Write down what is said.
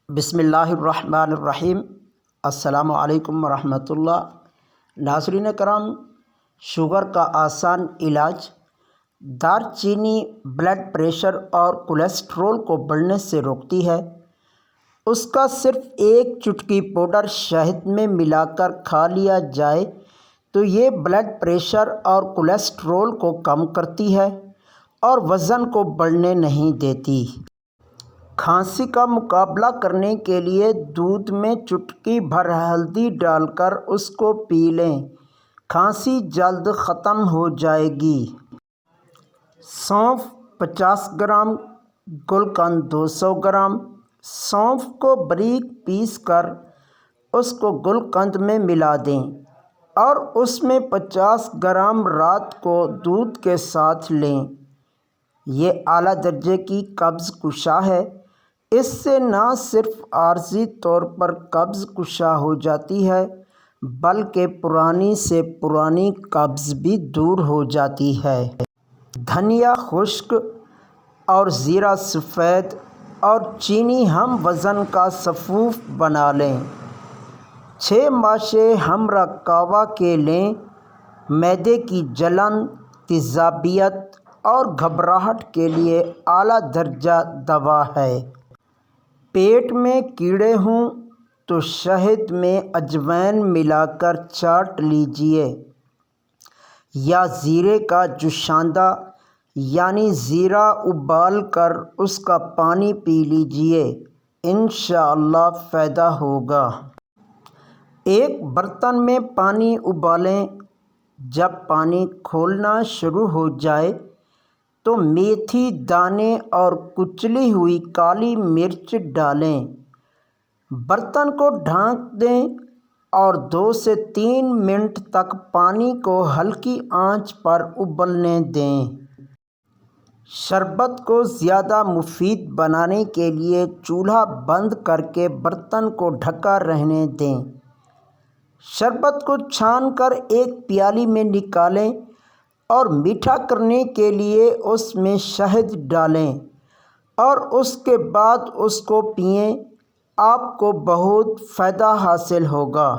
بسم اللہ الرحمن الرحیم۔ السلام علیکم ورحمۃ اللہ۔ ناظرین کرام، شوگر کا آسان علاج۔ دار چینی بلڈ پریشر اور کولیسٹرول کو بڑھنے سے روکتی ہے۔ اس کا صرف ایک چٹکی پاؤڈر شہد میں ملا کر کھا لیا جائے تو یہ بلڈ پریشر اور کولیسٹرول کو کم کرتی ہے اور وزن کو بڑھنے نہیں دیتی۔ کھانسی کا مقابلہ کرنے کے لیے دودھ میں چٹکی بھر ہلدی ڈال کر اس کو پی لیں، کھانسی جلد ختم ہو جائے گی۔ سونف 50 گرام، گل قند 200 گرام۔ سونف کو باریک پیس کر اس کو گل قند میں ملا دیں اور اس میں 50 گرام رات کو دودھ کے ساتھ لیں۔ یہ اعلیٰ درجے کی قبض کشا ہے۔ اس سے نہ صرف عارضی طور پر قبض کشا ہو جاتی ہے بلکہ پرانی سے پرانی قبض بھی دور ہو جاتی ہے۔ دھنیا خشک اور زیرہ سفید اور چینی ہم وزن کا صفوف بنا لیں۔ 6 ماشے ہمرا کہوہ کے لیں۔ معدے کی جلن، تیزابیت اور گھبراہٹ کے لیے اعلیٰ درجہ دوا ہے۔ پیٹ میں کیڑے ہوں تو شہد میں اجوائن ملا کر چاٹ لیجیے یا زیرے کا جوشاندہ یعنی زیرہ ابال کر اس کا پانی پی لیجیے، انشاءاللہ فائدہ ہوگا۔ ایک برتن میں پانی ابالیں۔ جب پانی کھولنا شروع ہو جائے تو میتھی دانے اور کچلی ہوئی کالی مرچ ڈالیں۔ برتن کو ڈھانک دیں اور 2 سے 3 منٹ تک پانی کو ہلکی آنچ پر ابلنے دیں۔ شربت کو زیادہ مفید بنانے کے لیے چولہا بند کر کے برتن کو ڈھکا رہنے دیں۔ شربت کو چھان کر ایک پیالی میں نکالیں اور میٹھا کرنے کے لیے اس میں شہد ڈالیں اور اس کے بعد اس کو پئیں۔ آپ کو بہت فائدہ حاصل ہوگا۔